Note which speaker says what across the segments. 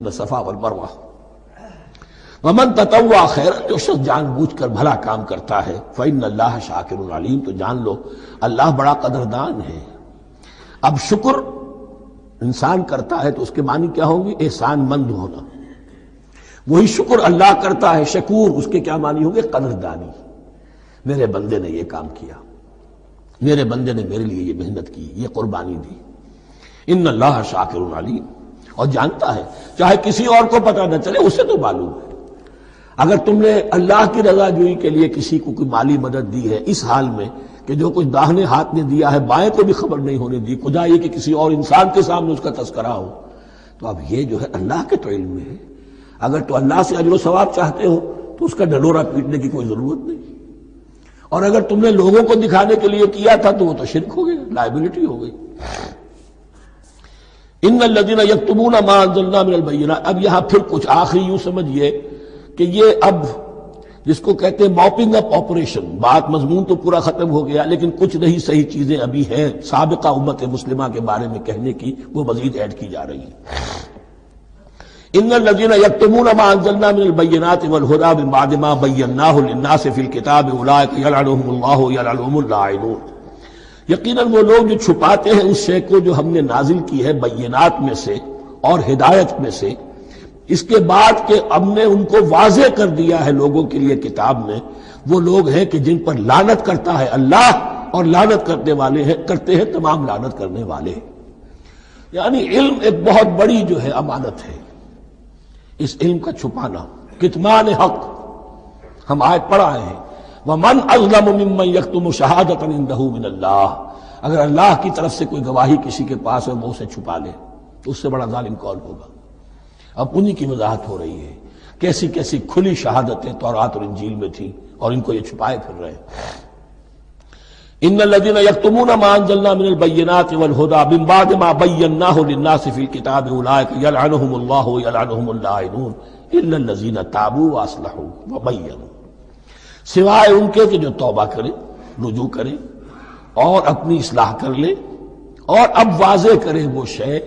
Speaker 1: صفا والمروہ ومن تطوع خیرا، جو شخص جان بوجھ کر بھلا کام کرتا ہے فإن اللہ شاکر علیم، تو جان لو اللہ بڑا قدردان ہے۔ اب شکر انسان کرتا ہے تو اس کے معنی کیا ہوں گے؟ احسان مند ہونا۔ وہی شکر اللہ کرتا ہے شکور، اس کے کیا معنی ہوں گے؟ قدردانی۔ میرے بندے نے یہ کام کیا، میرے بندے نے میرے لیے یہ محنت کی، یہ قربانی دی۔ ان اللہ شاکر علیم، اور جانتا ہے، چاہے کسی اور کو پتہ نہ چلے اسے تو معلوم ہے۔ اگر تم نے اللہ کی رضا جوئی کے لیے کسی کو کوئی مالی مدد دی ہے اس حال میں کہ جو کچھ داہنے ہاتھ نے دیا ہے بائیں کو بھی خبر نہیں ہونے دی، خدا یہ کہ کسی اور انسان کے سامنے اس کا تذکرہ ہو، تو اب یہ جو ہے اللہ کے تو علم میں ہے۔ اگر تو اللہ سے اجر و ثواب چاہتے ہو تو اس کا ڈھنڈورا پیٹنے کی کوئی ضرورت نہیں، اور اگر تم نے لوگوں کو دکھانے کے لیے کیا تھا تو وہ تو شرک ہو گیا، لائبلٹی ہو گئی۔ ان الذین یکتمون ما انزلنا من البینات، اب یہاں پھر کچھ آخری یوں سمجھیے کہ یہ اب جس کو کہتے ہیں موپنگ اپ آپریشن، بات مضمون تو پورا ختم ہو گیا لیکن کچھ نہیں صحیح چیزیں ابھی ہیں سابقہ امت مسلمہ کے بارے میں کہنے کی، وہ مزید ایڈ کی جا رہی ہیں۔ ان الذین یکتمون ما انزلنا من البینات والہدی من بعد ما بیناہ للناس فی الکتاب اولئک یلعنهم اللہ یلعنهم اللاعنون، یقیناً وہ لوگ جو چھپاتے ہیں اس شے کو جو ہم نے نازل کی ہے بینات میں سے اور ہدایت میں سے، اس کے بعد کہ ہم نے ان کو واضح کر دیا ہے لوگوں کے لیے کتاب میں، وہ لوگ ہیں کہ جن پر لعنت کرتا ہے اللہ، اور لعنت کرنے والے ہیں کرتے ہیں تمام لعنت کرنے والے۔ یعنی علم ایک بہت بڑی جو ہے امانت ہے، اس علم کا چھپانا، کتمان حق ہم آیت پڑھ آئے ہیں، وَمَنْ أَظْلَمُ مِمَّنْ يَكْتُمُ شَهَادَةً عِندَهُ مِنَ اللَّهِ، اگر اللہ کی طرف سے کوئی گواہی کسی کے پاس ہے وہ اسے چھپا لے تو اس سے بڑا ظالم کون ہوگا؟ اب انہی کی وضاحت ہو رہی ہے، کیسی کیسی کھلی شہادتیں تورات اور انجیل میں تھیں اور ان کو یہ چھپائے پھر رہے ہیں۔ ان الذین یکتمون ما انزلنا من البینات والہدی من بعد ما بیناہ للناس فی الکتاب اولئک یلعنهم اللہ یلعنهم اللاعنون الا الذین تابوا واصلحوا وبینوا، سوائے ان کے کہ جو توبہ کرے، رجوع کرے اور اپنی اصلاح کر لے اور اب واضح کرے وہ شے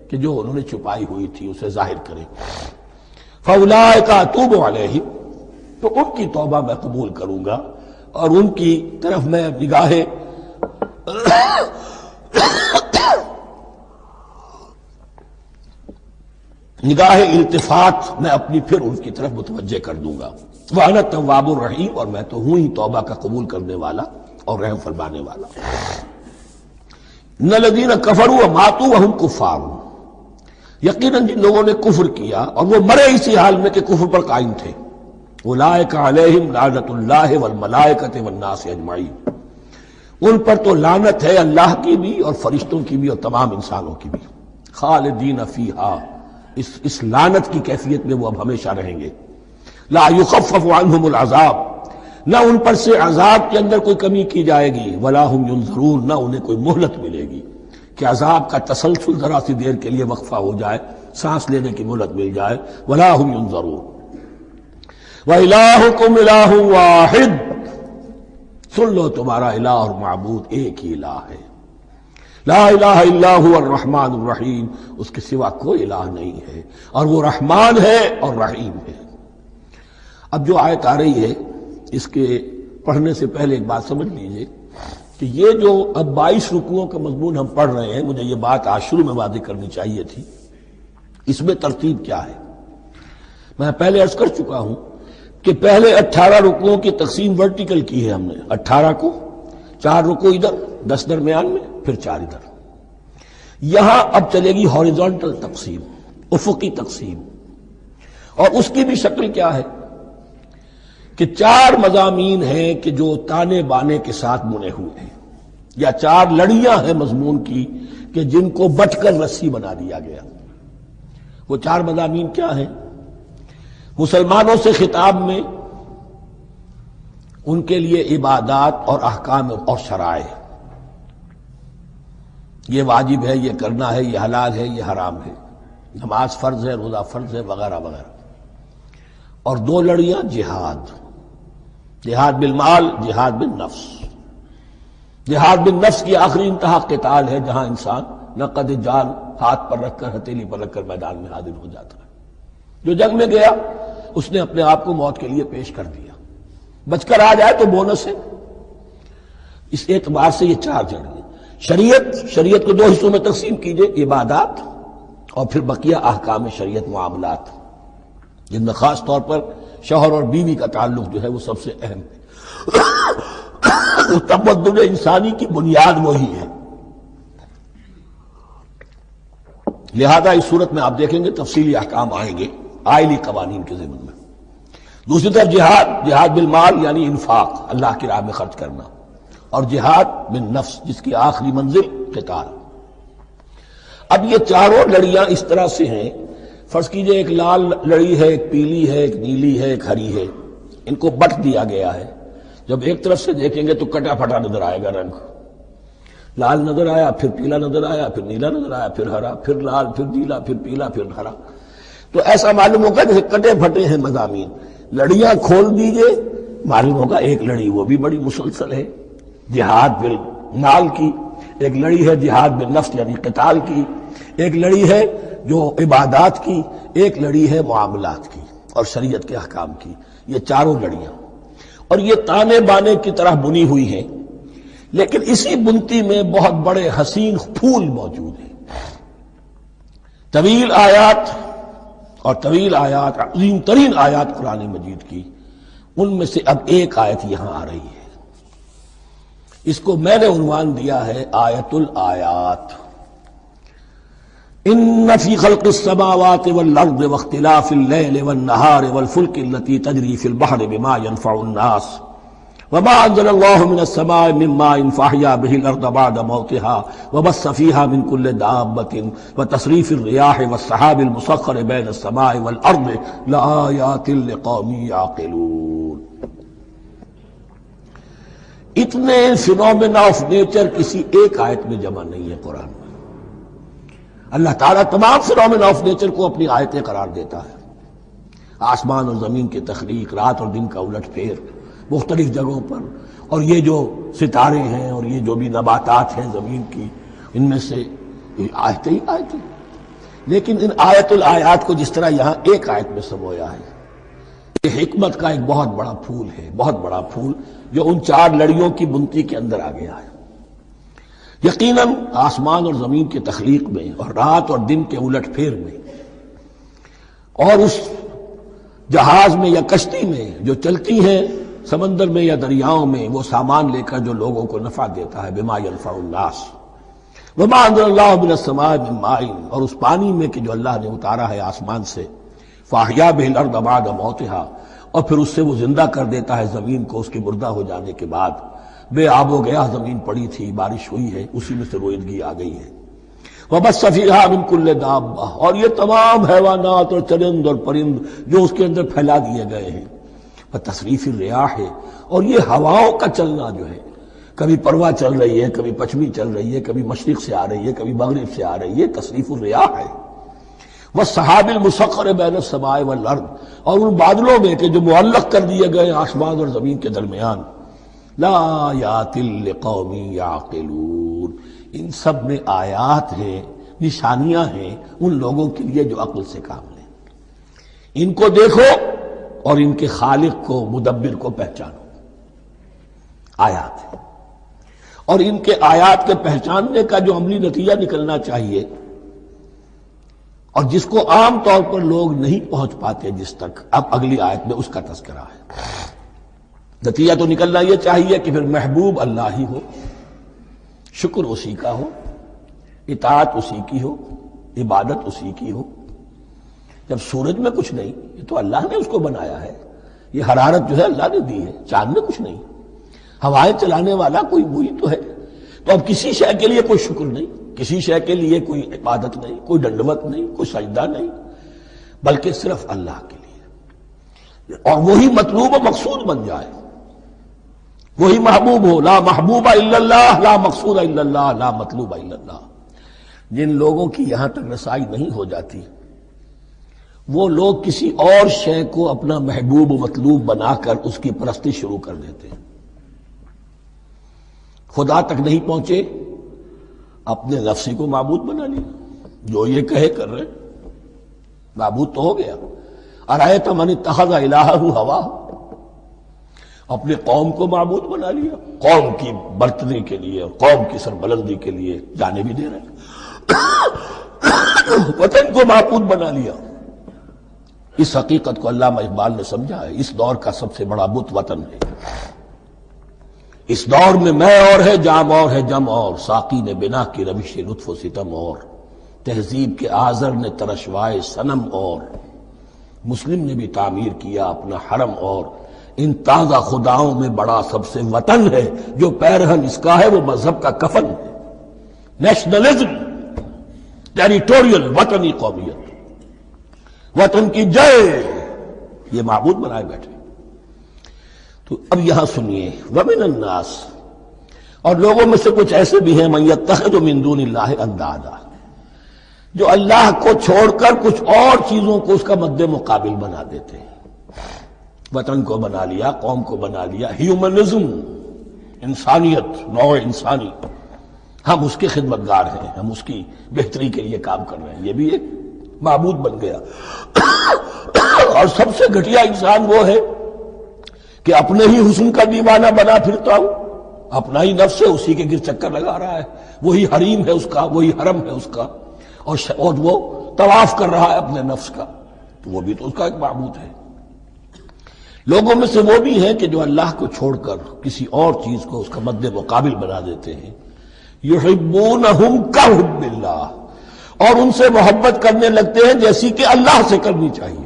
Speaker 1: کہ جو انہوں نے چھپائی ہوئی تھی اسے ظاہر کرے۔ فَأُولَٰئِکَ أَتُوبُ عَلَیْہِمْ، تو ان کی توبہ میں قبول کروں گا اور ان کی طرف میں نگاہ التفات میں اپنی پھر ان کی طرف متوجہ کر دوں گا۔ وَأَنَا التَّوَّابُ الرَّحِيمُ، اور میں تو ہوں ہی توبہ کا قبول کرنے والا اور رحم فرمانے والا۔ ان الذین کفروا وماتوا وهم کفار، یقیناً جن لوگوں نے کفر کیا اور وہ مرے اسی حال میں کہ کفر پر قائم تھے، اولئک علیہم لعنۃ اللہ والملائکۃ والناس اجمعین، ان پر تو لعنت ہے اللہ کی بھی اور فرشتوں کی بھی اور تمام انسانوں کی بھی، خالدین فیہا، اس لعنت کی کیفیت میں وہ اب ہمیشہ رہیں گے۔ لا یخفف عنہم العذاب، نہ ان پر سے عذاب کے اندر کوئی کمی کی جائے گی، ولا ہم ینظرون، نہ انہیں کوئی مہلت ملے گی کہ عذاب کا تسلسل ذرا سی دیر کے لیے وقفہ ہو جائے، سانس لینے کی مہلت مل جائے۔ ولا ہم ینظرون۔ وَإِلَٰهُكُمْ إِلَٰهٌ وَاحِدٌ، سن لو تمہارا الہ اور معبود ایک ہی الہ ہے، لا الہ الا هو الرحمن الرحیم، اس کے سوا کوئی الہ نہیں ہے اور وہ رحمان ہے اور رحیم ہے۔ اب جو آیت آ رہی ہے اس کے پڑھنے سے پہلے ایک بات سمجھ لیجئے کہ یہ جو اب 22 رکوعوں کا مضمون ہم پڑھ رہے ہیں، مجھے یہ بات آج شروع میں واضح کرنی چاہیے تھی، اس میں ترتیب کیا ہے۔ میں پہلے عرض کر چکا ہوں کہ پہلے 18 رکوعوں کی تقسیم ورٹیکل کی ہے ہم نے، 18 کو 4 رکوع ادھر، 10 درمیان میں، پھر 4 ادھر۔ یہاں اب چلے گی ہاریزونٹل تقسیم، افقی تقسیم، اور اس کی بھی شکل کیا ہے کہ 4 مضامین ہیں کہ جو تانے بانے کے ساتھ بنے ہوئے ہیں، یا 4 لڑیاں ہیں مضمون کی کہ جن کو بٹ کر رسی بنا دیا گیا۔ وہ 4 مضامین کیا ہیں؟ مسلمانوں سے خطاب میں ان کے لیے عبادات اور احکام اور شرائع، یہ واجب ہے، یہ کرنا ہے، یہ حلال ہے، یہ حرام ہے، نماز فرض ہے، روزہ فرض ہے، وغیرہ وغیرہ۔ اور 2 لڑیاں جہاد، جہاد بالمال، جہاد بالنفس۔ جہاد بالنفس کی آخری انتہا قتال ہے، جہاں انسان نقد جان ہاتھ پر رکھ کر، ہتھیلی پر رکھ کر میدان میں حاضر ہو جاتا ہے۔ جو جنگ میں گیا اس نے اپنے آپ کو موت کے لیے پیش کر دیا، بچ کر آ جائے تو بونس ہے۔ اس اعتبار سے یہ چار جڑ ہیں۔ شریعت کو دو حصوں میں تقسیم کیجئے، عبادات اور پھر بقیہ احکام شریعت، معاملات، جن میں خاص طور پر شوہر اور بیوی کا تعلق جو ہے وہ سب سے اہم ہے۔ تمدن انسانی کی بنیاد وہی ہے، لہذا اس صورت میں آپ دیکھیں گے تفصیلی احکام آئیں گے آئلی قوانین کے ضمن میں۔ دوسری طرف جہاد بالمال یعنی انفاق، اللہ کی راہ میں خرچ کرنا، اور جہاد بالنفس جس کی آخری منزل قتال۔ اب یہ چاروں لڑیاں اس طرح سے ہیں، فرض کیجئے ایک لال لڑی ہے، ایک پیلی ہے، ایک نیلی ہے، ایک ہری ہے، ان کو بٹ دیا گیا ہے۔ جب ایک طرف سے دیکھیں گے تو کٹا پھٹا نظر آئے گا، رنگ لال نظر آیا، پھر پیلا نظر آیا، پھر نیلا نظر آیا، پھر ہرا، پھر لال، پھر نیلا، پھر پیلا، پھر ہرا۔ تو ایسا معلوم ہوگا جیسے کٹے پھٹے ہیں مضامین۔ لڑیاں کھول دیجئے، معلوم ہوگا ایک لڑی وہ بھی بڑی مسلسل ہے، جہاد بالمال کی، ایک لڑی ہے جہاد بالنفس یعنی قتال کی، ایک لڑی ہے جو عبادات کی، ایک لڑی ہے معاملات کی اور شریعت کے احکام کی۔ یہ چاروں لڑیاں، اور یہ تانے بانے کی طرح بنی ہوئی ہیں، لیکن اسی بنتی میں بہت بڑے حسین پھول موجود ہیں۔ طویل آیات، عظیم ترین آیات قرآن مجید کی، ان میں سے اب ایک آیت یہاں آ رہی ہے، اس کو میں نے عنوان دیا ہے آیت الآیات۔ ان فی خلق السماوات والارض واختلاف اللیل والنہار والفلک التي تجری فی البحر بما ينفع الناس وما انزل الله من السماء من ماء فاحيا به الارض بعد موتها وبث فيها من كل دابة وتصريف الرياح والسحاب المسخر بين السماء والارض لآيات لقوم يعقلون۔ اتنے فینومینا آف نیچر کسی ایک آیت میں جمع نہیں ہے قرآن میں۔ اللہ تعالیٰ تمام فینومینا آف نیچر کو اپنی آیتیں قرار دیتا ہے، آسمان اور زمین کی تخلیق، رات اور دن کا الٹ پھیر مختلف جگہوں پر، اور یہ جو ستارے ہیں اور یہ جو بھی نباتات ہیں زمین کی، ان میں سے آیتیں ہی آیتیں۔ لیکن ان آیت الآیات کو جس طرح یہاں ایک آیت میں سمویا ہے، یہ حکمت کا ایک بہت بڑا پھول ہے، بہت بڑا پھول جو ان چار لڑیوں کی بنتی کے اندر آ گیا ہے۔ یقیناً آسمان اور زمین کی تخلیق میں اور رات اور دن کے الٹ پھیر میں اور اس جہاز میں یا کشتی میں جو چلتی ہیں سمندر میں یا دریاؤں میں، وہ سامان لے کر جو لوگوں کو نفع دیتا ہے، بما ينفع الناس وما انزل اللہ من السماء من ماء، اور اس پانی میں کہ جو اللہ نے اتارا ہے آسمان سے، فاحیا به الارض بعد موتها، اور پھر اس سے وہ زندہ کر دیتا ہے زمین کو اس کے مردہ ہو جانے کے بعد۔ بے آب و گیا زمین پڑی تھی، بارش ہوئی ہے، اسی میں سے روئیدگی آ گئی ہے۔ وبث فیہا من کل دابہ، اور یہ تمام حیوانات اور چرند اور پرند جو اس کے اندر پھیلا دیے گئے ہیں۔ تصریف الریاح ہے، اور یہ ہواؤں کا چلنا جو ہے، کبھی پروا چل رہی ہے، کبھی پچھمی چل رہی ہے، کبھی مشرق سے آ رہی ہے، کبھی مغرب سے آ رہی ہے، تصریف الریاح ہے۔ والسحاب المسخر بین السماء والارض، اور ان بادلوں میں کہ جو معلق کر دیے گئے آسمان اور زمین کے درمیان، لآیات لقوم یعقلون، ان سب میں آیات ہیں، نشانیاں ہیں ان لوگوں کے لیے جو عقل سے کام لیں۔ ان کو دیکھو اور ان کے خالق کو، مدبر کو پہچانو۔ آیات ہے، اور ان کے آیات کے پہچاننے کا جو عملی نتیجہ نکلنا چاہیے، اور جس کو عام طور پر لوگ نہیں پہنچ پاتے جس تک، اب اگلی آیت میں اس کا تذکرہ ہے۔ نتیجہ تو نکلنا یہ چاہیے کہ پھر محبوب اللہ ہی ہو، شکر اسی کا ہو، اطاعت اسی کی ہو، عبادت اسی کی ہو۔ جب سورج میں کچھ نہیں، یہ تو اللہ نے اس کو بنایا ہے، یہ حرارت جو ہے اللہ نے دی ہے، چاند میں کچھ نہیں، ہوائیں چلانے والا کوئی وہی تو ہے۔ تو اب کسی شے کے لیے کوئی شکر نہیں، کسی شے کے لیے کوئی عبادت نہیں، کوئی ڈنڈوت نہیں، کوئی سجدہ نہیں، بلکہ صرف اللہ کے لیے، اور وہی مطلوب و مقصود بن جائے، وہی محبوب ہو۔ لا محبوب الا اللہ، لا مقصود الا اللہ، لا مطلوب الا اللہ۔ جن لوگوں کی یہاں تک رسائی نہیں ہو جاتی، وہ لوگ کسی اور شے کو اپنا محبوب و مطلوب بنا کر اس کی پرستی شروع کر دیتے ہیں۔ خدا تک نہیں پہنچے، اپنے نفسی کو معبود بنا لیا، جو یہ کہے کر رہے، معبود تو ہو گیا، ارأیت من اتخذ الہہ ہواہ، اپنے قوم کو معبود بنا لیا، قوم کی برتری کے لیے اور قوم کی سربلندی کے لیے جانے بھی دے رہے وطن کو معبود بنا لیا۔ اس حقیقت کو علامہ اقبال نے سمجھا ہے، اس دور کا سب سے بڑا بت وطن ہے۔ اس دور میں میں اور ہے، جام اور ہے، جم اور، ساقی نے بنا کی روش لطف و ستم اور، تہذیب کے آزر نے ترشوائے صنم اور، مسلم نے بھی تعمیر کیا اپنا حرم اور، ان تازہ خداؤں میں بڑا سب سے وطن ہے، جو پیرہن اس کا ہے وہ مذہب کا کفن ہے۔ نیشنلزم، ٹیریٹوریل، وطنی قومیت، وطن کی جے، یہ معبود بنائے بیٹھے۔ تو اب یہاں سنیے، ومن الناس، اور لوگوں میں سے کچھ ایسے بھی ہیں، من یتخذ من دون اللہ اندادا، جو اللہ کو چھوڑ کر کچھ اور چیزوں کو اس کا مد مقابل بنا دیتے ہیں۔ وطن کو بنا لیا، قوم کو بنا لیا، ہیومنزم، انسانیت، نوع انسانی، ہم اس کے خدمتگار ہیں، ہم اس کی بہتری کے لیے کام کر رہے ہیں، یہ بھی ایک معبود بن گیا۔ اور سب سے گھٹیا انسان وہ ہے کہ اپنے ہی حسن کا دیوانہ بنا پھرتا ہوں، اپنا ہی نفس ہے، اسی کے گر چکر لگا رہا ہے، وہی حریم ہے اس کا، وہی حرم ہے اس کا، اور وہ طواف کر رہا ہے اپنے نفس کا، تو وہ بھی تو اس کا ایک معبود ہے۔ لوگوں میں سے وہ بھی ہیں کہ جو اللہ کو چھوڑ کر کسی اور چیز کو اس کا مد مقابل بنا دیتے ہیں، یحبونہم کحب اللہ، اور ان سے محبت کرنے لگتے ہیں جیسی کہ اللہ سے کرنی چاہیے۔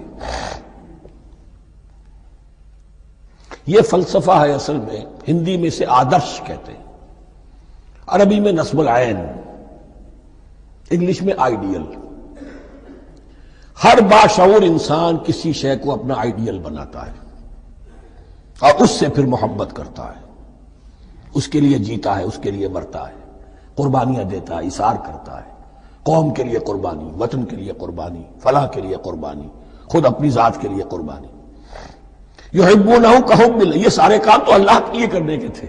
Speaker 1: یہ فلسفہ ہے اصل میں، ہندی میں سے آدرش کہتے ہیں، عربی میں نصب العین، انگلش میں آئیڈیل۔ ہر باشعور انسان کسی شے کو اپنا آئیڈیل بناتا ہے اور اس سے پھر محبت کرتا ہے، اس کے لیے جیتا ہے، اس کے لیے مرتا ہے، قربانیاں دیتا ہے، اثار کرتا ہے، قوم کے لیے قربانی، وطن کے لیے قربانی، فلاح کے لیے قربانی، خود اپنی ذات کے لیے قربانی۔ یحبونہ کحب اللہ، یہ سارے کام تو اللہ کے لیے کرنے کے تھے،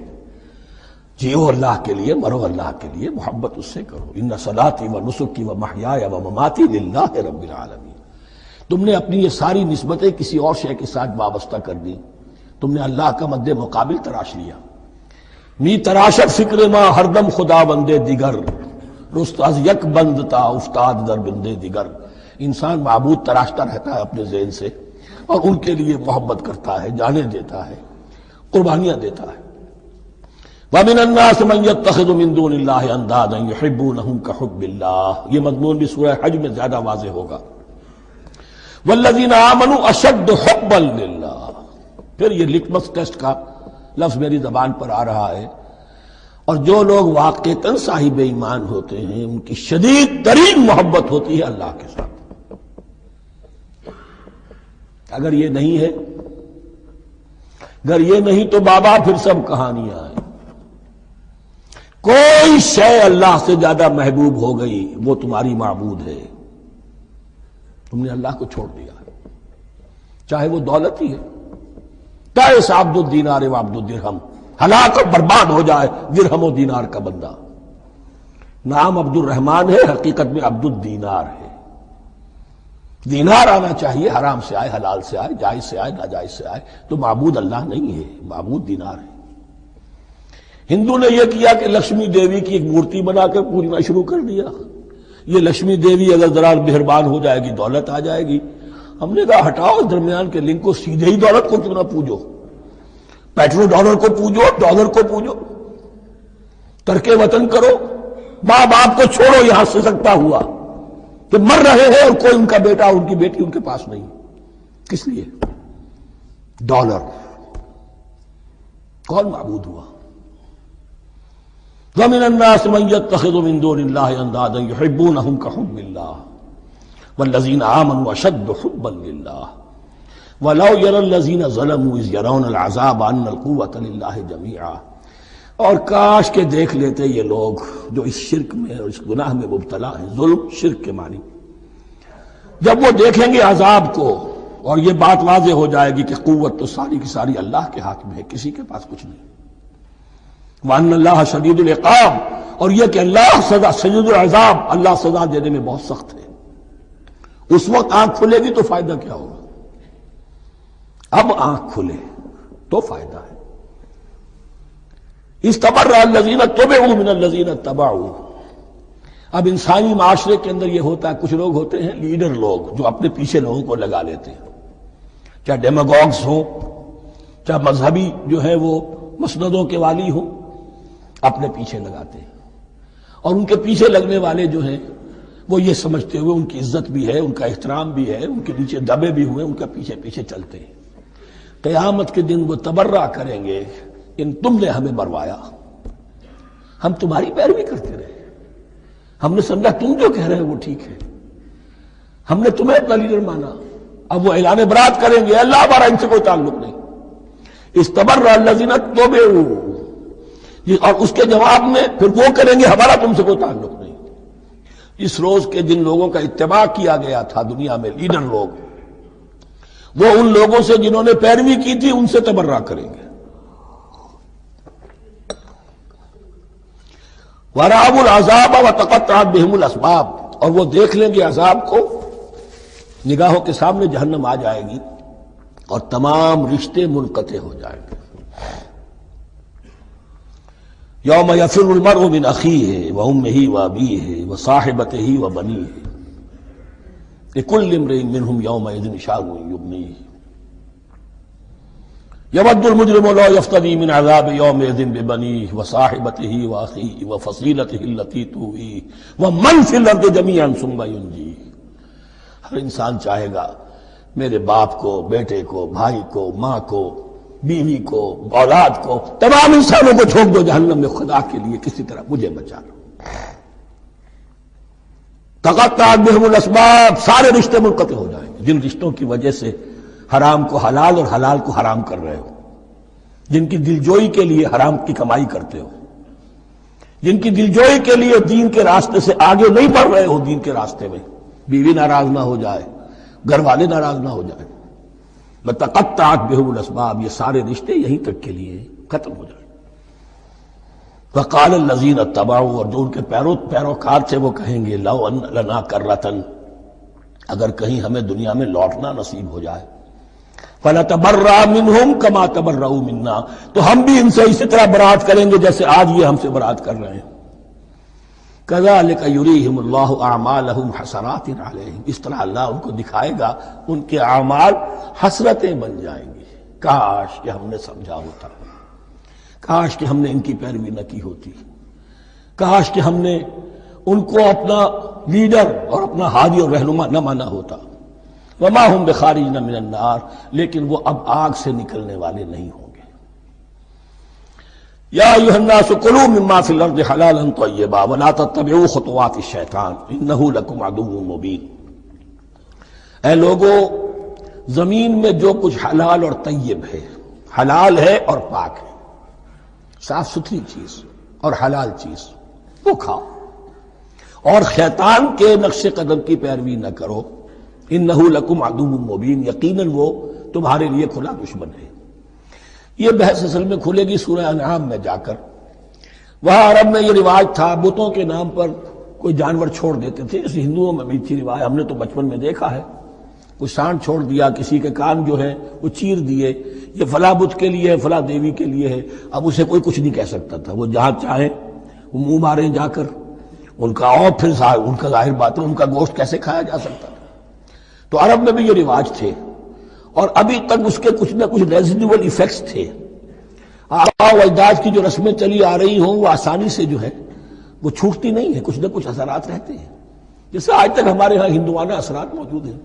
Speaker 1: جیو اللہ کے لیے، مرو اللہ کے لیے، محبت اس سے کرو۔ ان صلاتی و نسکی و محیای و مماتی للہ رب العالمین۔ تم نے اپنی یہ ساری نسبتیں کسی اور شے کے ساتھ وابستہ کر دی، تم نے اللہ کا مد مقابل تراش لیا۔ می تراشت فکر ما ہر دم خدا بندے دیگر، رست از یک بند تا افتاد در بندے دیگر۔ انسان معبود تراشتا رہتا ہے اپنے ذہن سے، اور ان کے لیے محبت کرتا ہے، جانے دیتا ہے، قربانیاں دیتا ہے۔ وَمِنَ النَّاسِ مَن يَتَّخِذُ مِن دُونِ اللَّهِ أَندَادًا يُحِبُّونَهُمْ كَحُبِّ اللَّهِ، یہ مضمون بھی سورہ حج میں زیادہ واضح ہوگا۔ وَالَّذِينَ آمَنُوا أَشَدُّ حُبًّا لِلَّهِ، پھر یہ لٹمس ٹیسٹ کا لفظ میری زبان پر آ رہا ہے، اور جو لوگ واقعتاً صاحب ایمان ہوتے ہیں ان کی شدید ترین محبت ہوتی ہے اللہ کے ساتھ۔ اگر یہ نہیں ہے، اگر یہ نہیں تو بابا پھر سب کہانیاں ہیں۔ کوئی شے اللہ سے زیادہ محبوب ہو گئی وہ تمہاری معبود ہے، تم نے اللہ کو چھوڑ دیا، چاہے وہ دولت ہی ہے، چاہے عبد الدینار و عبد الدرہم، ہلاک اور برباد ہو جائے درہم و دینار کا بندہ۔ نام عبد الرحمن ہے، حقیقت میں عبد الدینار ہے۔ دینار آنا چاہیے، حرام سے آئے، حلال سے آئے، جائز سے آئے، ناجائز سے آئے، تو معبود اللہ نہیں ہے، معبود دینار ہے۔ ہندو نے یہ کیا کہ لکشمی دیوی کی ایک مورتی بنا کر پوجنا شروع کر دیا، یہ لکشمی دیوی اگر ذرا مہربان ہو جائے گی دولت آ جائے گی۔ ہم نے کہا ہٹاؤ اس درمیان کے لنک کو، سیدھے ہی دولت کو کیوں نہ پوجو، پیٹرو ڈالر کو پوجو، ڈالر کو پوجو، ترک وطن کرو، ماں باپ کو چھوڑو یہاں سے سکتا ہوا کہ مر رہے ہیں اور کوئی ان کا بیٹا اور ان کی بیٹی ان کے پاس نہیں، کس لیے؟ ڈالر۔ کون معبود ہوا؟ وَمِنَ النَّاسِ مَن يَتَّخِذُ مِن دُونِ اللَّهِ أَندَادًا يُحِبُّونَهُمْ كَحُبِّ اللَّهِ وَالَّذِينَ آمَنُوا أَشَدُّ حُبًّا لِلَّهِ وَلَوْ يَرَى الَّذِينَ ظَلَمُوا إِذْ يَرَوْنَ الْعَذَابَ أَنَّ الْقُوَّةَ لِلَّهِ جَمِيعًا، اور کاش کہ دیکھ لیتے یہ لوگ جو اس شرک میں اور اس گناہ میں مبتلا ہیں، ظلم شرک کے معنی، جب وہ دیکھیں گے عذاب کو اور یہ بات واضح ہو جائے گی کہ قوت تو ساری کی ساری اللہ کے ہاتھ میں ہے، کسی کے پاس کچھ نہیں۔ وَأَنَّ اللَّهَ شَدِيدُ الْعِقَابِ، اور یہ کہ اللہ سزا، شدید العذاب، اللہ سزا دینے میں بہت سخت ہے۔ اس وقت آنکھ کھلے گی تو فائدہ کیا ہوگا؟ اب آنکھ کھلے تو فائدہ ہے. استبرأ الذین اتبعوا من الذین اتبعوا. اب انسانی معاشرے کے اندر یہ ہوتا ہے، کچھ لوگ ہوتے ہیں لیڈر لوگ جو اپنے پیچھے لوگوں کو لگا لیتے ہیں، چاہے ڈیماگوگز ہوں، چاہے مذہبی جو ہے وہ مسندوں کے والی ہوں، اپنے پیچھے لگاتے ہیں. اور ان کے پیچھے لگنے والے جو ہیں وہ یہ سمجھتے ہوئے ان کی عزت بھی ہے، ان کا احترام بھی ہے، ان کے نیچے دبے بھی ہوئے، ان کا پیچھے پیچھے چلتے ہیں. قیامت کے دن وہ تبرہ کریں گے، ان تم نے ہمیں مروایا، ہم تمہاری پیروی کرتے رہے، ہم نے سمجھا تم جو کہہ رہے ہیں وہ ٹھیک ہے، ہم نے تمہیں اپنا لیڈر مانا. اب وہ اعلان برات کریں گے، اللہ ہمارا ان سے کوئی تعلق نہیں. استبرأ الذین اتبعوا، اور اس کے جواب میں پھر وہ کریں گے ہمارا تم سے کوئی تعلق نہیں. اس روز کے جن لوگوں کا اتباع کیا گیا تھا دنیا میں، لیڈر لوگ، وہ ان لوگوں سے جنہوں نے پیروی کی تھی ان سے تبرہ کریں گے. وَرَأَوُا الْعَذَابَ وَتَقَطَّعَتْ بِهِمُ الْأَسْبَابُ، اور وہ دیکھ لیں گے عذاب کو، نگاہوں کے سامنے جہنم آ جائے گی اور تمام رشتے منقطع ہو جائیں گے. یوم یفر المرء من اخیہ وامہ وابیہ وصاحبتہ وبنیہ لکل امرئ منہم یومئذ شأن یغنیہ یود المجرم لو یفتدی من عذاب یومئذ ببنیہ وصاحبتہ واخیہ وفصیلتہ التی تؤویہ ومن فی الارض جمیعا ثم ینجیہ. ہر انسان چاہے گا میرے باپ کو، بیٹے کو، بھائی کو، ماں کو، بیوی کو، اولاد کو، تمام انسانوں کو جھونک دو جہنم میں، خدا کے لیے کسی طرح مجھے بچا لو. تقطعت بہم الاسباب، سارے رشتے منقطع ہو جائیں گے جن رشتوں کی وجہ سے حرام کو حلال اور حلال کو حرام کر رہے ہو، جن کی دلجوئی کے لیے حرام کی کمائی کرتے ہو، جن کی دلجوئی کے لیے دین کے راستے سے آگے نہیں بڑھ رہے ہو. دین کے راستے میں بیوی ناراض نہ ہو جائے، گھر والے ناراض نہ ہو جائیں. تقطعت بہم الاسباب، یہ سارے رشتے یہیں تک کے لیے ختم ہو جائیں. وقال الذین اتبعوا، اور جو ان کے پیروکار تھے وہ کہیں گے لو ان لنا کرۃ، اگر کہیں ہمیں دنیا میں لوٹنا نصیب ہو جائے، فنتبرأ منہم کما تبرؤوا منا، تو ہم بھی ان سے اسی طرح برات کریں گے جیسے آج یہ ہم سے برات کر رہے ہیں. کذالک یریہم اللہ اعمالہم حسرات علیہم، اس طرح اللہ ان کو دکھائے گا ان کے اعمال حسرتیں بن جائیں گی. کاش کہ ہم نے سمجھا ہوتا، کاش کہ ہم نے ان کی پیروی نہ کی ہوتی، کاش کہ ہم نے ان کو اپنا لیڈر اور اپنا ہادی اور رہنما نہ مانا ہوتا. وما ہم بخارجین من النار، لیکن وہ اب آگ سے نکلنے والے نہیں ہوں گے. یا ایھا الناس کلوا مما فی الارض حلالا طیبا ولا تتبعوا خطوات الشیطان انہ لکم عدو مبین. اے لوگو، زمین میں جو کچھ حلال اور طیب ہے، حلال ہے اور پاک ہے، صاف ستھری چیز اور حلال چیز، وہ کھاؤ، اور شیطان کے نقش قدم کی پیروی نہ کرو. انہ لکم عدو مبین، یقیناً وہ تمہارے لیے کھلا دشمن ہے. یہ بحث اصل میں کھلے گی سورہ انعام میں جا کر. وہاں عرب میں یہ رواج تھا، بتوں کے نام پر کوئی جانور چھوڑ دیتے تھے. اس ہندوؤں میں بھی تھی رواج، ہم نے تو بچپن میں دیکھا ہے. کوئی سانڈ چھوڑ دیا، کسی کے کان جو ہے وہ چیر دیے، یہ فلاں بت کے لیے ہے، فلاں دیوی کے لیے ہے. اب اسے کوئی کچھ نہیں کہہ سکتا تھا، وہ جہاں چاہیں وہ منہ ماریں جا کر ان کا، اور پھر ان کا ظاہر بات ہے ان کا گوشت کیسے کھایا جا سکتا تھا. تو عرب میں بھی یہ رواج تھے، اور ابھی تک اس کے کچھ نہ کچھ ریزیڈول ایفیکٹس تھے. آباء و اجداد کی جو رسمیں چلی آ رہی ہوں وہ آسانی سے جو ہے وہ چھوٹتی نہیں ہے، کچھ نہ کچھ اثرات رہتے ہیں، جیسے آج تک ہمارے ہاں ہندوانہ اثرات موجود ہیں.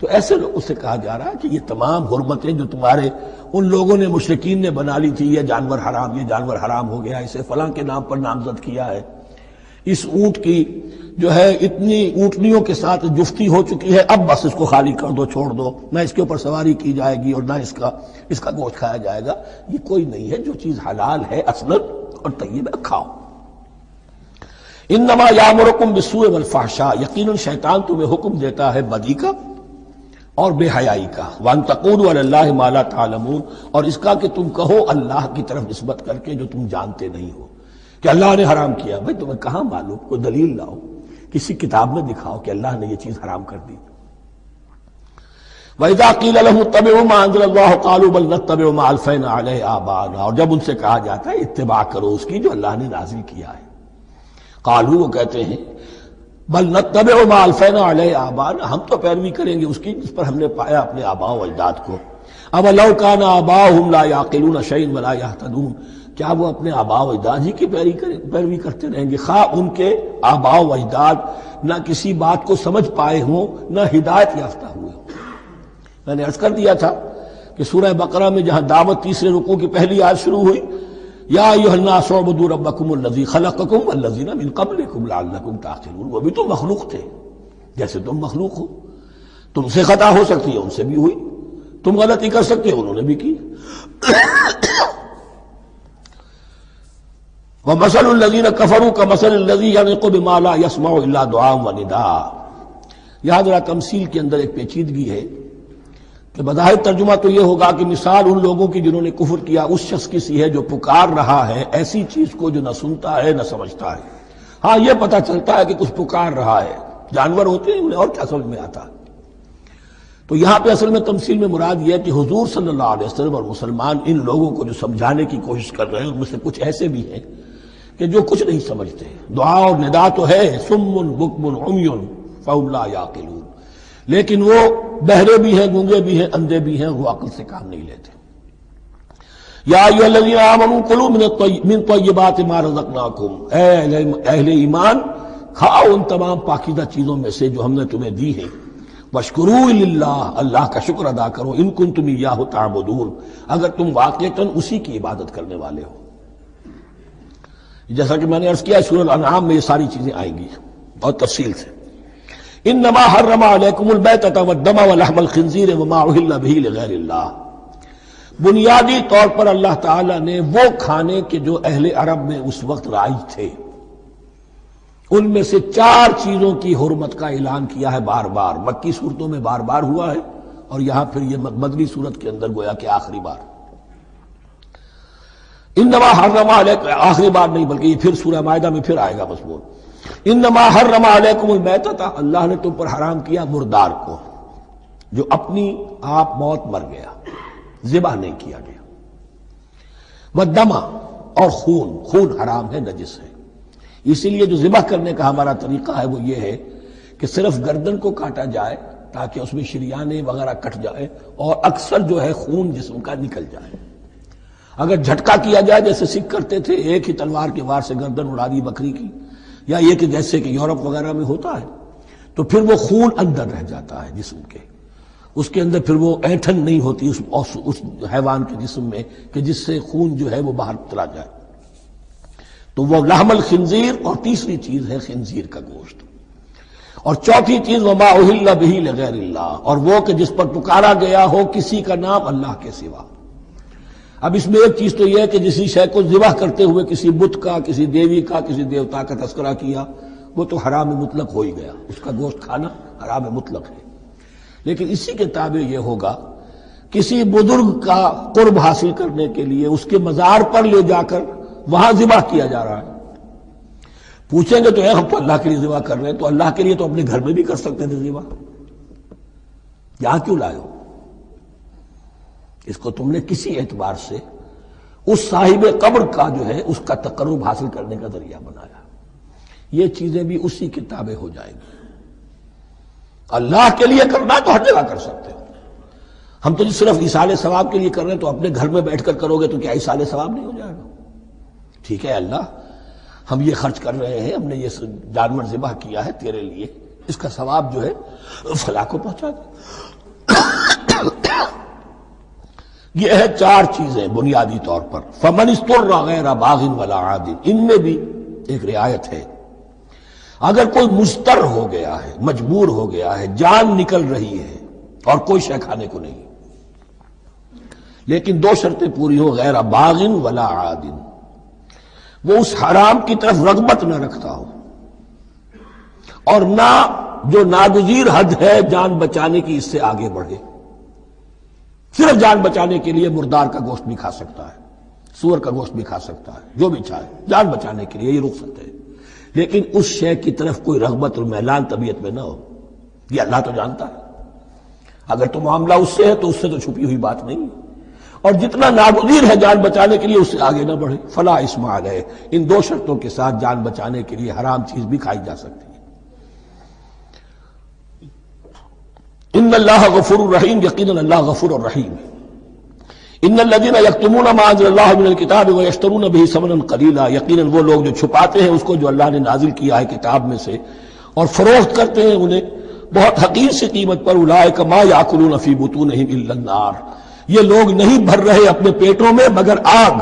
Speaker 1: تو ایسے لوگوں سے کہا جا رہا ہے کہ یہ تمام حرمتیں جو تمہارے ان لوگوں نے مشرکین نے بنا لی تھی، یہ جانور حرام، یہ جانور حرام ہو گیا، اسے فلاں کے نام پر نامزد کیا ہے، اس اونٹ کی جو ہے اتنی اونٹنیوں کے ساتھ جفتی ہو چکی ہے، اب بس اس کو خالی کر دو، چھوڑ دو، نہ اس کے اوپر سواری کی جائے گی اور نہ اس کا گوشت کھایا جائے گا. یہ کوئی نہیں ہے، جو چیز حلال ہے اصلاً اور طیب ہے کھاؤ. انما یامرکم بالسوء والفحشاء، یقیناً شیطان تمہیں حکم دیتا ہے بدی کا اور بے حیائی کا. وان تقولوا علی اللہ ما لا تعلمون، اور اس کا کہ تم کہو اللہ کی طرف نسبت کر کے جو تم جانتے نہیں ہو کہ اللہ نے حرام کیا. بھائی تمہیں کہاں معلوم؟ کوئی دلیل لاؤ، کسی کتاب میں دکھاؤ کہ اللہ نے یہ چیز حرام کر دی. وَإِذَا قِيلَ لَهُمُ اتَّبِعُوا مَا أَنزَلَ اللَّهُ قَالُوا بَلْ نَتَّبِعُ مَا أَلْفَيْنَا عَلَيْهِ آبَاءَنَا، اور جب ان سے کہا جاتا ہے اتباع کرو اس کی جو اللہ نے نازل کیا ہے، قالوا وہ کہتے ہیں بل نتبع ما الفینا علیہ آباءنا، ہم تو پیروی کریں گے اس کی جس پر ہم نے پایا اپنے آباء و اجداد کو۔ اب لو کان آباؤہم لا یعقلون شیئا ولا یہتدون، کیا وہ اپنے آباء و اجداد ہی کی پیروی کرتے رہیں گے، خواہ ان کے آباء و اجداد نہ کسی بات کو سمجھ پائے ہوں نہ ہدایت یافتہ ہوئے ہوں۔ میں نے عرض کر دیا تھا کہ سورہ بقرہ میں جہاں دعوت تیسرے رکوع کی پہلی آیت شروع ہوئی، یا ایھا الناس اعبدوا ربکم الذی خلقکم والذین من قبلکم لعلکم تعقلون، وہ بھی تو مخلوق تھے جیسے تم مخلوق ہو، تم سے خطا ہو سکتی ہے ان سے بھی ہوئی، تم غلطی کر سکتے ہو انہوں نے بھی کی۔ ومثل الذین کفروا کمثل الذی ینطق بما لا یسمع الا دعاء ونداء، یہاں ذرا تمثیل کے اندر ایک پیچیدگی ہے کہ بظاہر ترجمہ تو یہ ہوگا کہ مثال ان لوگوں کی جنہوں نے کفر کیا اس شخص کی سی ہے جو پکار رہا ہے ایسی چیز کو جو نہ سنتا ہے نہ سمجھتا ہے۔ ہاں یہ پتہ چلتا ہے کہ کچھ پکار رہا ہے، جانور ہوتے ہیں انہیں اور کیا سمجھ میں آتا ہے۔ تو یہاں پہ اصل میں تمثیل میں مراد یہ ہے کہ حضور صلی اللہ علیہ وسلم اور مسلمان ان لوگوں کو جو سمجھانے کی کوشش کر رہے ہیں ان میں سے کچھ ایسے بھی ہیں کہ جو کچھ نہیں سمجھتے، دعا اور ندا تو ہے صم بکم عمی فہم لا یعقلون، لیکن وہ بہرے بھی ہیں، گونگے بھی ہیں، اندھے بھی ہیں، وہ عقل سے کام نہیں لیتے۔ یا ایھا الذین آمنوا کلوا من طیبات ما رزقناکم، اے اہل ایمان کھاؤ ان تمام پاکیزہ چیزوں میں سے جو ہم نے تمہیں دی ہیں، واشکروا للہ، اللہ کا شکر ادا کرو، ان کنتم ایاہ تعبدون، اگر تم واقعتاً اسی کی عبادت کرنے والے ہو۔ جیسا کہ میں نے عرض کیا سورہ الانعام میں یہ ساری چیزیں آئیں گی اور تفصیل سے۔ انما حرم علیکم المیتۃ والدم ولحم الخنزیر وما اہل بہ لغیر اللہ، بنیادی طور پر اللہ تعالیٰ نے وہ کھانے کے جو اہل عرب میں اس وقت رائج تھے ان میں سے 4 چیزوں کی حرمت کا اعلان کیا ہے بار بار، مکی صورتوں میں بار بار ہوا ہے اور یہاں پھر یہ مدنی صورت کے اندر گویا کہ آخری بار۔ انما حرم علیکم، آخری بار نہیں بلکہ یہ پھر سورہ مائدہ میں پھر آئے گا مضمون، انما حرم علیکم المیتۃ، اللہ نے تم پر حرام کیا مردار کو جو اپنی آپ موت مر گیا، ذبح نہیں کیا گیا، والدم، اور خون حرام ہے، نجس ہے۔ اسی لیے جو ذبح کرنے کا ہمارا طریقہ ہے وہ یہ ہے کہ صرف گردن کو کاٹا جائے تاکہ اس میں شریانے وغیرہ کٹ جائے اور اکثر جو ہے خون جسم کا نکل جائے۔ اگر جھٹکا کیا جائے جیسے سکھ کرتے تھے، ایک ہی تلوار کے وار سے گردن اڑا دی بکری کی، یا یہ کہ جیسے کہ یورپ وغیرہ میں ہوتا ہے، تو پھر وہ خون اندر رہ جاتا ہے جسم کے، اس کے اندر پھر وہ اینٹھن نہیں ہوتی اس حیوان کے جسم میں کہ جس سے خون جو ہے وہ باہر چلا جائے۔ تو وہ لحم الخنزیر، اور تیسری چیز ہے خنزیر کا گوشت، اور چوتھی چیز وما اہل بہ لغیر اللہ، اور وہ کہ جس پر پکارا گیا ہو کسی کا نام اللہ کے سوا۔ اب اس میں ایک چیز تو یہ ہے کہ جسی شے کو ذبح کرتے ہوئے کسی بت کا، کسی دیوی کا، کسی دیوتا کا تذکرہ کیا وہ تو حرام مطلق ہو ہی گیا، اس کا گوشت کھانا حرام مطلق ہے۔ لیکن اسی کے تابع یہ ہوگا کسی بزرگ کا قرب حاصل کرنے کے لیے اس کے مزار پر لے جا کر وہاں ذبح کیا جا رہا ہے، پوچھیں گے تو ہم تو اللہ کے لیے ذبح کر رہے ہیں، تو اللہ کے لیے تو اپنے گھر میں بھی کر سکتے تھے ذبح، یہاں کیوں لائے ہو؟ اس کو تم نے کسی اعتبار سے اس صاحب قبر کا جو ہے اس کا تقرب حاصل کرنے کا ذریعہ بنایا۔ یہ چیزیں بھی اسی کے تابع ہو جائیں گی۔ اللہ کے لیے کرنا تو ہر جگہ کر سکتے ہو، ہم تو صرف ایصال ثواب کے لیے کر رہے ہیں، تو اپنے گھر میں بیٹھ کر کرو گے تو کیا ایصال ثواب نہیں ہو جائے گا؟ ٹھیک ہے اللہ ہم یہ خرچ کر رہے ہیں، ہم نے یہ جانور ذبح کیا ہے تیرے لیے، اس کا ثواب جو ہے فلاں کو پہنچا دے۔ یہ ہے 4 چیزیں بنیادی طور پر۔ فمن اضطر غیر باغ ولا عاد، ان میں بھی ایک رعایت ہے، اگر کوئی مضطر ہو گیا ہے، مجبور ہو گیا ہے، جان نکل رہی ہے اور کوئی شے کھانے کو نہیں، لیکن 2 شرطیں پوری ہو، غیر باغ ولا عاد، وہ اس حرام کی طرف رغبت نہ رکھتا ہو اور نہ جو ناگزیر حد ہے جان بچانے کی اس سے آگے بڑھے۔ صرف جان بچانے کے لیے مردار کا گوشت بھی کھا سکتا ہے، سور کا گوشت بھی کھا سکتا ہے، جو بھی چاہے جان بچانے کے لیے یہ رخصت ہے، لیکن اس شے کی طرف کوئی رغبت اور میلان طبیعت میں نہ ہو، یہ اللہ تو جانتا ہے۔ اگر تو معاملہ اس سے ہے تو اس سے تو چھپی ہوئی بات نہیں، اور جتنا ناگزیر ہے جان بچانے کے لیے اس سے آگے نہ بڑھے۔ فلا اسم علیہ، ان دو شرطوں کے ساتھ جان بچانے کے لیے حرام چیز بھی کھائی جا سکتی ہے۔ ان اللہ غفور الرحیم، یقیناً اللہ غفور الرحیم ہے۔ ان الذین یکتمون ما انزل اللہ من الکتاب ویشترون بہ ثمنا قلیلا، یقیناً وہ لوگ جو چھپاتے ہیں اس کو جو اللہ نے نازل کیا ہے کتاب میں سے اور فروخت کرتے ہیں انہیں بہت حقیر سی قیمت پر، اولئک ما یاکلون فی بطونہم الا النار، یہ لوگ نہیں بھر رہے اپنے پیٹوں میں مگر آگ۔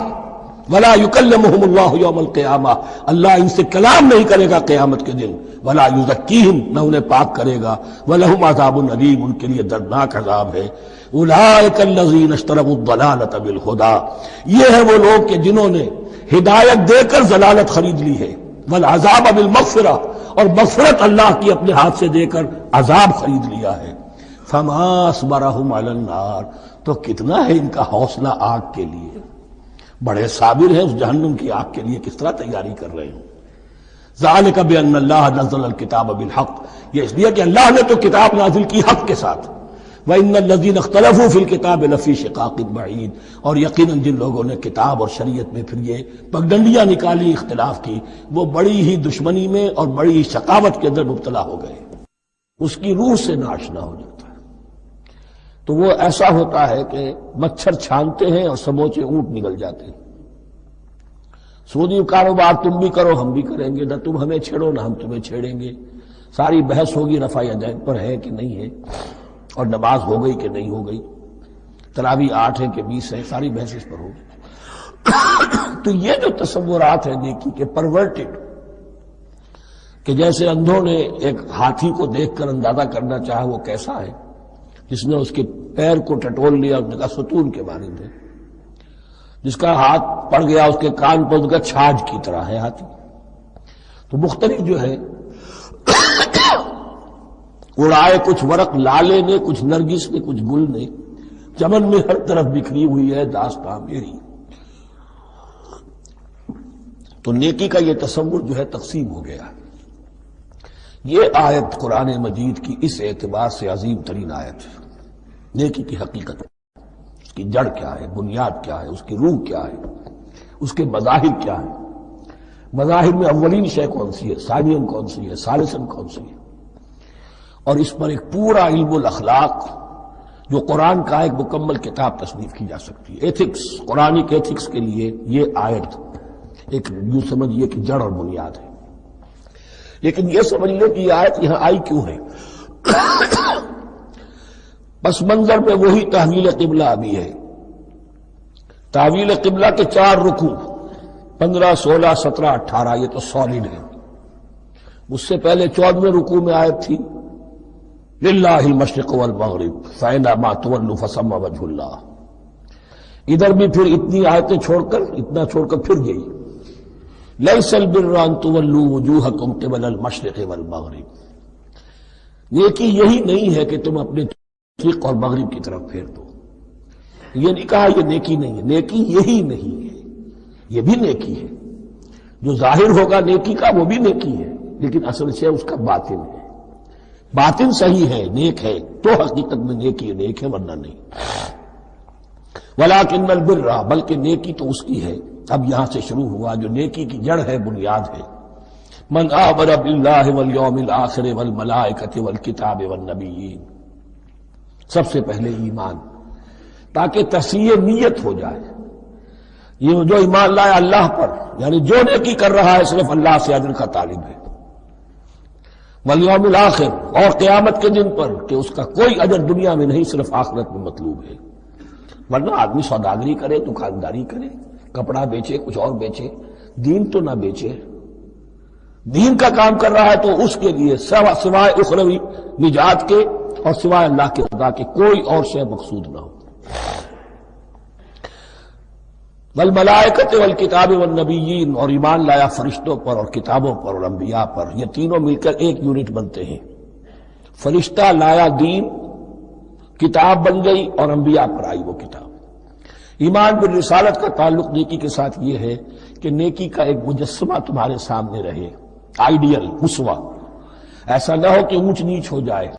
Speaker 1: ولا یکلمہم اللہ یوم القیامہ، اللہ ان سے کلام نہیں کرے گا قیامت کے دن۔ ولا یزکیہم، نہ انہیں پاک کرے گا۔ ولہم عذاب علیم، ان کے لیے دردناک عذاب ہے۔ اولئک الذین اشتروا الضلالۃ بالہدی، یہ ہیں وہ لوگ کہ جنہوں نے ہدایت دے کر ضلالت خرید لی ہے۔ والعذاب بالمغفرہ، اور مغفرت اللہ کی اپنے ہاتھ سے دے کر عذاب خرید لیا ہے۔ فما اصبرہم علی النار، تو کتنا ہے ان کا حوصلہ آگ کے لیے، بڑے صابر ہیں اس جہنم کی آگ کے لیے، کس طرح تیاری کر رہے ہیں۔ ذالک بان اللہ نزل الکتاب بالحق، یہ اس لیے کہ اللہ نے تو کتاب نازل کی حق کے ساتھ۔ وان الذین اختلفوا فی الکتاب لفی شقاق بعید، اور یقیناً جن لوگوں نے کتاب اور شریعت میں پھر یہ پگڈنڈیاں نکالی، اختلاف کی، وہ بڑی ہی دشمنی میں اور بڑی ہی شقاوت کے اندر مبتلا ہو گئے، اس کی روح سے ناشنا ہو جاتا ہے۔ تو وہ ایسا ہوتا ہے کہ مچھر چھانتے ہیں اور سموچے اونٹ نکل جاتے ہیں۔ سودی کاروبار تم بھی کرو ہم بھی کریں گے، نہ تم ہمیں چھیڑو نہ ہم تمہیں چھیڑیں گے، ساری بحث ہوگی رفع یدین پر ہے کہ نہیں ہے، اور نماز ہو گئی کہ نہیں ہو گئی، تراویح 8 ہے کہ 20 ہے، ساری بحث اس پر ہوگی۔ تو یہ جو تصورات ہیں نیکی کے پرورٹڈ، کہ جیسے اندھوں نے ایک ہاتھی کو دیکھ کر اندازہ کرنا چاہا وہ کیسا ہے، جس نے اس کے پیر کو ٹٹول لیا، اس نے کہا ستون کے مانند ہے، جس کا ہاتھ پڑ گیا اس کے کان پر، اس کا چھاج کی طرح ہے ہاتھی۔ تو مختلف جو ہے اڑائے کچھ ورق لالے نے، کچھ نرگس نے، کچھ گل نے، چمن میں ہر طرف بکھری ہوئی ہے داستاں میری۔ تو نیکی کا یہ تصور جو ہے تقسیم ہو گیا۔ یہ آیت قرآن مجید کی اس اعتبار سے عظیم ترین آیت ہے۔ نیکی کی حقیقت، اس کی جڑ کیا ہے، بنیاد کیا ہے، اس کی روح کیا ہے، اس کے مظاہر کیا ہے، مظاہر میں اولین شے کون سی ہے، ثانین کون سی ہے، ثالثاً کون سی ہے، اور اس پر ایک پورا علم الاخلاق جو قرآن کا ایک مکمل کتاب تصنیف کی جا سکتی ہے۔ ایتھکس، قرآنک ایتھکس کے لیے یہ آیت ایک یوں سمجھیے کہ جڑ اور بنیاد ہے۔ لیکن یہ سمجھ لو کہ یہ آیت یہاں آئی کیوں ہے۔ پس منظر میں وہی تحویل قبلہ ابھی ہے۔ تحویل قبلہ کے 4 رکوع 15، 16، 17، 18 یہ تو سالڈ ہے۔ اس سے پہلے 14ویں رکوع میں آیت تھی للہ المشرق والمغرب فأینما تولوا فثم وجہ اللہ۔ ادھر بھی پھر اتنی آیتیں چھوڑ کر، اتنا چھوڑ کر پھر گئی لیس البر ان تولوا وجوہکم قبل المشرق والمغرب، نیکی یہی نہیں ہے کہ تم اپنے مشرق اور مغرب کی طرف پھیر دو۔ یہ نہیں کہا یہ نیکی نہیں ہے، نیکی یہی نہیں ہے، یہ بھی نیکی ہے۔ جو ظاہر ہوگا نیکی کا وہ بھی نیکی ہے، لیکن اصل سے اس کا باطن ہے۔ باطن صحیح ہے، نیک ہے، تو حقیقت میں نیکی نیک ہے، ورنہ نہیں۔ ولیکن البر، بلکہ نیکی تو اس کی ہے۔ اب یہاں سے شروع ہوا جو نیکی کی جڑ ہے، بنیاد ہے۔ من آمن باللہ والیوم الآخر والملائکۃ والکتاب والنبیین، سب سے پہلے ایمان، تاکہ تصحیح نیت ہو جائے۔ یہ جو ایمان لائے اللہ پر، یعنی جو نیکی کر رہا ہے صرف اللہ سے اجر کا طالب ہے، والیوم الآخر، اور قیامت کے دن پر کہ اس کا کوئی اجر دنیا میں نہیں، صرف آخرت میں مطلوب ہے۔ ورنہ آدمی سوداگری کرے، دکانداری کرے، کپڑا بیچے، کچھ اور بیچے، دین تو نہ بیچے۔ دین کا کام کر رہا ہے تو اس کے لیے سوائے اخروی نجات کے اور سوائے اللہ کے خدا کے کوئی اور شے مقصود نہ ہو۔ والملائکۃ والکتاب والنبیین، اور ایمان لایا فرشتوں پر اور کتابوں پر اور انبیاء پر، یہ تینوں مل کر ایک یونٹ بنتے ہیں۔ فرشتہ لایا دین، کتاب بن گئی، اور انبیاء پر آئی وہ کتاب۔ ایمان بالرسالت کا تعلق نیکی کے ساتھ یہ ہے کہ نیکی کا ایک مجسمہ تمہارے سامنے رہے، آئیڈیل، اسوہ، ایسا نہ ہو کہ اونچ نیچ ہو جائے۔